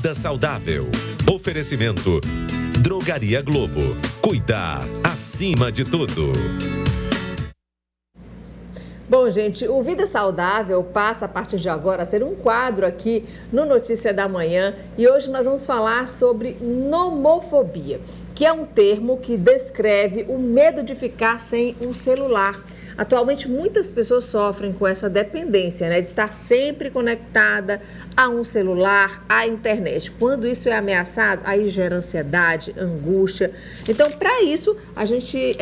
Vida Saudável. Oferecimento Drogaria Globo. Cuidar acima de tudo. Bom, gente, o Vida Saudável passa a partir de agora a ser um quadro aqui no Notícia da Manhã e hoje nós vamos falar sobre nomofobia, que é um termo que descreve o medo de ficar sem um celular. Atualmente, muitas pessoas sofrem com essa dependência, de estar sempre conectada a um celular, à internet. Quando isso é ameaçado, aí gera ansiedade, angústia. Então, para isso, a gente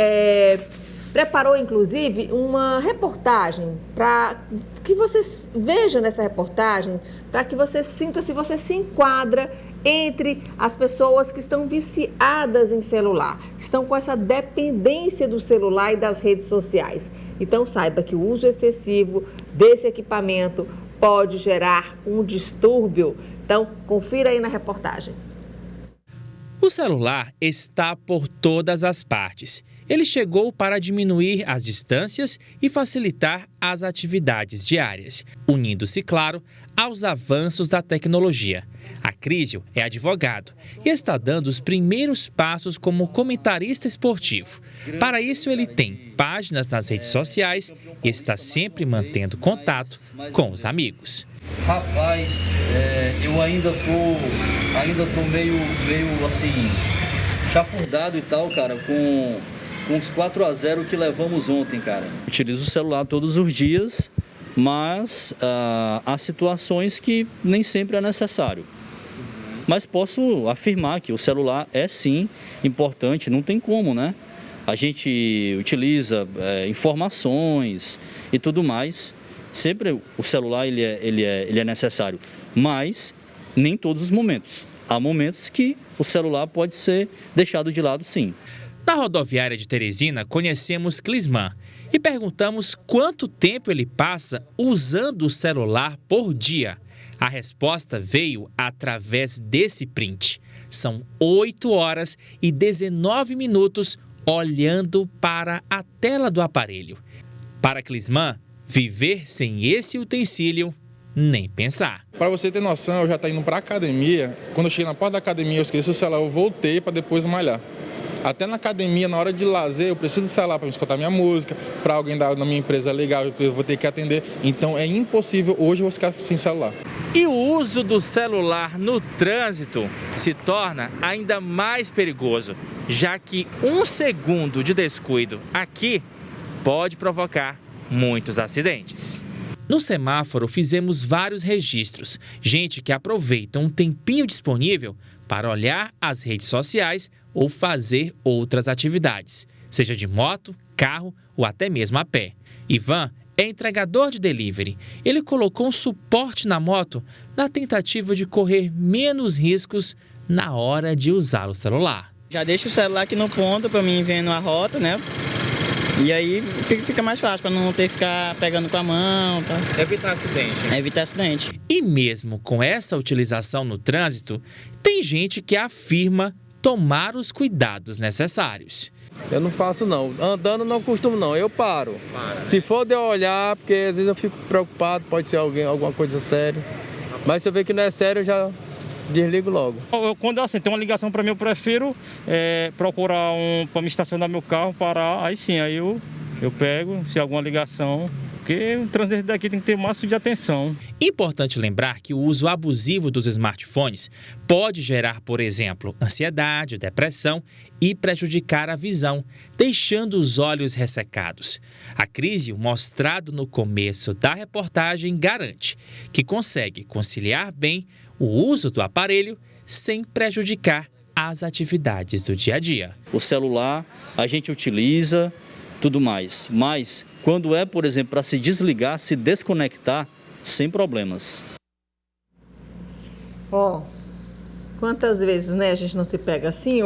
preparou, inclusive, uma reportagem para que você veja nessa reportagem, para que você sinta se você se enquadra entre as pessoas que estão viciadas em celular, que estão com essa dependência do celular e das redes sociais. Então, saiba que o uso excessivo desse equipamento pode gerar um distúrbio. Então, confira aí na reportagem. O celular está por todas as partes. Ele chegou para diminuir as distâncias e facilitar as atividades diárias, unindo-se, claro, aos avanços da tecnologia. A Crísio é advogado e está dando os primeiros passos como comentarista esportivo. Para isso, ele tem páginas nas redes sociais e está sempre mantendo contato com os amigos. Rapaz, eu ainda tô meio assim, chafurdado e tal, cara, com uns 4-0 que levamos ontem, cara. Utilizo o celular todos os dias, mas há situações que nem sempre é necessário. Mas posso afirmar que o celular é sim importante, não tem como, né? A gente utiliza informações e tudo mais. Sempre o celular ele é necessário, mas nem todos os momentos. Há momentos que o celular pode ser deixado de lado, sim. Na rodoviária de Teresina, conhecemos Clisman e perguntamos quanto tempo ele passa usando o celular por dia. A resposta veio através desse print. São 8 horas e 19 minutos olhando para a tela do aparelho. Para Clisman, viver sem esse utensílio, nem pensar. Para você ter noção, eu já estava indo para a academia. Quando eu cheguei na porta da academia, eu esqueci o celular, eu voltei para depois malhar. Até na academia, na hora de lazer, eu preciso do celular para escutar minha música, para alguém da minha empresa legal, eu vou ter que atender. Então é impossível hoje eu ficar sem celular. E o uso do celular no trânsito se torna ainda mais perigoso, já que 1 segundo de descuido aqui pode provocar muitos acidentes. No semáforo fizemos vários registros, gente que aproveita um tempinho disponível para olhar as redes sociais ou fazer outras atividades, seja de moto, carro ou até mesmo a pé. Ivan é entregador de delivery. Ele colocou um suporte na moto na tentativa de correr menos riscos na hora de usar o celular. Já deixo o celular aqui no ponto para mim vendo a rota, né? E aí fica mais fácil para não ter que ficar pegando com a mão. Pra evitar acidente. Evitar acidente. E mesmo com essa utilização no trânsito, tem gente que afirma tomar os cuidados necessários. Eu não faço não, andando não costumo não, eu paro. Se for de eu olhar, porque às vezes eu fico preocupado, pode ser alguma coisa séria. Mas se eu ver que não é sério, eu já desligo logo. Quando assim, tem uma ligação para mim, eu prefiro procurar para me estacionar meu carro, parar, aí sim, aí eu pego, se alguma ligação. Porque o trânsito daqui tem que ter o máximo de atenção. Importante lembrar que o uso abusivo dos smartphones pode gerar, por exemplo, ansiedade, depressão e prejudicar a visão, deixando os olhos ressecados. A Crísio, mostrado no começo da reportagem, garante que consegue conciliar bem o uso do aparelho sem prejudicar as atividades do dia a dia. O celular a gente utiliza, tudo mais, mas quando é, por exemplo, para se desligar, se desconectar, sem problemas. Quantas vezes, a gente não se pega assim,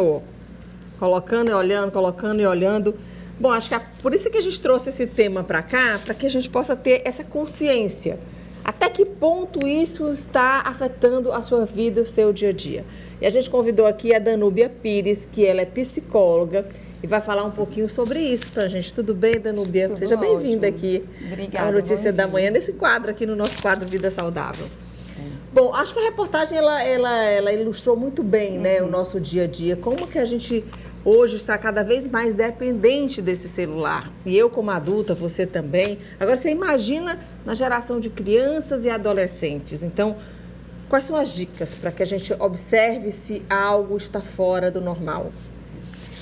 colocando e olhando, colocando e olhando. Bom, acho que por isso que a gente trouxe esse tema para cá, para que a gente possa ter essa consciência. Até que ponto isso está afetando a sua vida, o seu dia a dia? E a gente convidou aqui a Danúbia Pires, que ela é psicóloga, e vai falar um pouquinho sobre isso para a gente. Tudo bem, Danúbia? Tudo Seja bem-vinda aqui. Obrigada. A Notícia da Manhã, nesse quadro aqui, no nosso quadro Vida Saudável. Bom, acho que a reportagem ela ilustrou muito bem, né, o nosso dia a dia. Como que a gente hoje está cada vez mais dependente desse celular. E eu como adulta, você também. Agora você imagina na geração de crianças e adolescentes. Então, quais são as dicas para que a gente observe se algo está fora do normal?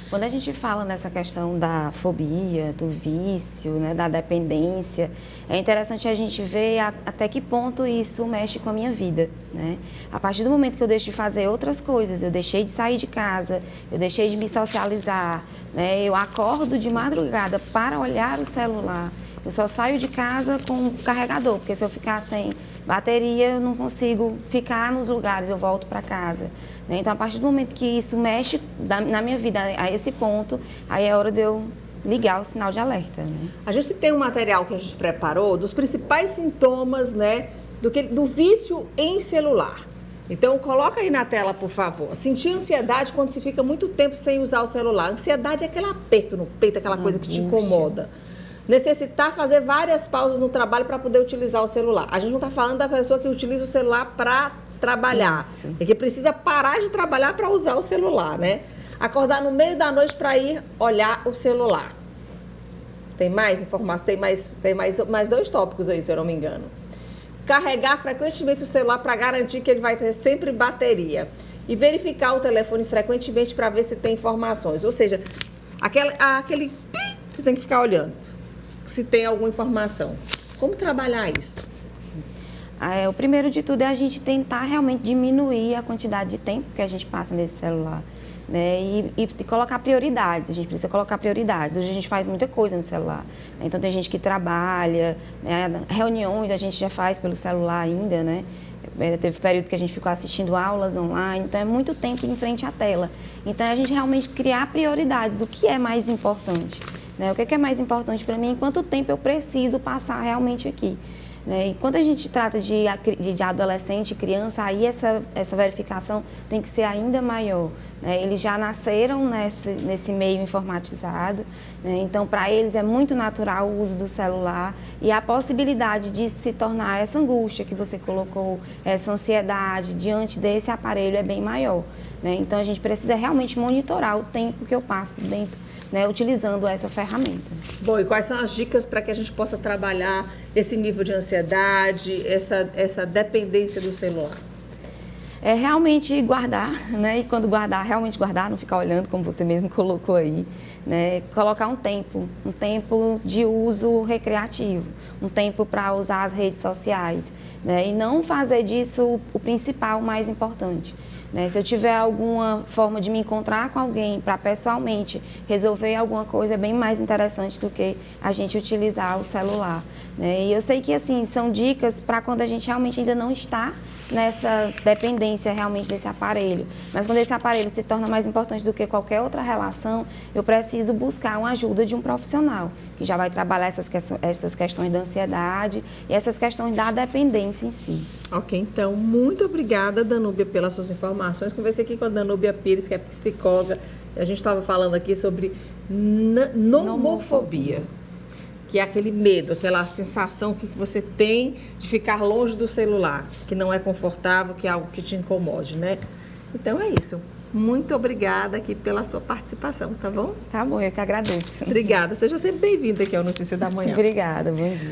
Quando a gente fala nessa questão da fobia, do vício, né, da dependência, é interessante a gente ver até que ponto isso mexe com a minha vida, né? A partir do momento que eu deixo de fazer outras coisas, eu deixei de sair de casa, eu deixei de me socializar, né? Eu acordo de madrugada para olhar o celular, eu só saio de casa com o carregador, porque se eu ficar sem bateria, eu não consigo ficar nos lugares, eu volto para casa. Então, a partir do momento que isso mexe na minha vida a esse ponto, aí é hora de eu ligar o sinal de alerta, né? A gente tem um material que a gente preparou dos principais sintomas, né, do vício em celular. Então, coloca aí na tela, por favor. Sentir ansiedade quando se fica muito tempo sem usar o celular. Ansiedade é aquele aperto no peito, aquela coisa que te incomoda. Necessitar fazer várias pausas no trabalho para poder utilizar o celular. A gente não está falando da pessoa que utiliza o celular para trabalhar. Isso. É que precisa parar de trabalhar para usar o celular, né? Acordar no meio da noite para ir olhar o celular. Tem mais informação? Tem mais 2 tópicos aí, se eu não me engano. Carregar frequentemente o celular para garantir que ele vai ter sempre bateria. E verificar o telefone frequentemente para ver se tem informações. Ou seja, aquele pi, você tem que ficar olhando se tem alguma informação. Como trabalhar isso? O primeiro de tudo é a gente tentar realmente diminuir a quantidade de tempo que a gente passa nesse celular, né? E colocar prioridades. A gente precisa colocar prioridades. Hoje a gente faz muita coisa no celular, né? Então tem gente que trabalha, né? Reuniões a gente já faz pelo celular ainda, né? Teve período que a gente ficou assistindo aulas online, então é muito tempo em frente à tela. Então a gente realmente criar prioridades. O que é mais importante, né? O que é mais importante para mim? Quanto tempo eu preciso passar realmente aqui? E quando a gente trata de adolescente e criança, aí essa verificação tem que ser ainda maior, né? Eles já nasceram nesse meio informatizado, né? Então para eles é muito natural o uso do celular e a possibilidade de se tornar essa angústia que você colocou, essa ansiedade diante desse aparelho é bem maior, né? Então a gente precisa realmente monitorar o tempo que eu passo dentro, né, utilizando essa ferramenta. Bom, e quais são as dicas para que a gente possa trabalhar esse nível de ansiedade, essa dependência do celular? É realmente guardar, né? E quando guardar, realmente guardar, não ficar olhando, como você mesmo colocou aí, né? Colocar um tempo de uso recreativo, um tempo para usar as redes sociais, né? E não fazer disso o principal, o mais importante. Se eu tiver alguma forma de me encontrar com alguém para pessoalmente resolver alguma coisa, é bem mais interessante do que a gente utilizar o celular. E eu sei que assim, são dicas para quando a gente realmente ainda não está nessa dependência realmente desse aparelho. Mas quando esse aparelho se torna mais importante do que qualquer outra relação, eu preciso buscar uma ajuda de um profissional, que já vai trabalhar essas questões da ansiedade e essas questões da dependência em si. Ok, então, muito obrigada, Danúbia, pelas suas informações. Conversei aqui com a Danúbia Pires, que é psicóloga. A gente estava falando aqui sobre nomofobia, que é aquele medo, aquela sensação que você tem de ficar longe do celular, que não é confortável, que é algo que te incomode, né? Então é isso. Muito obrigada aqui pela sua participação, tá bom? Tá bom, eu que agradeço. Obrigada. Seja sempre bem-vinda aqui ao Notícia da Manhã. Obrigada, bom dia.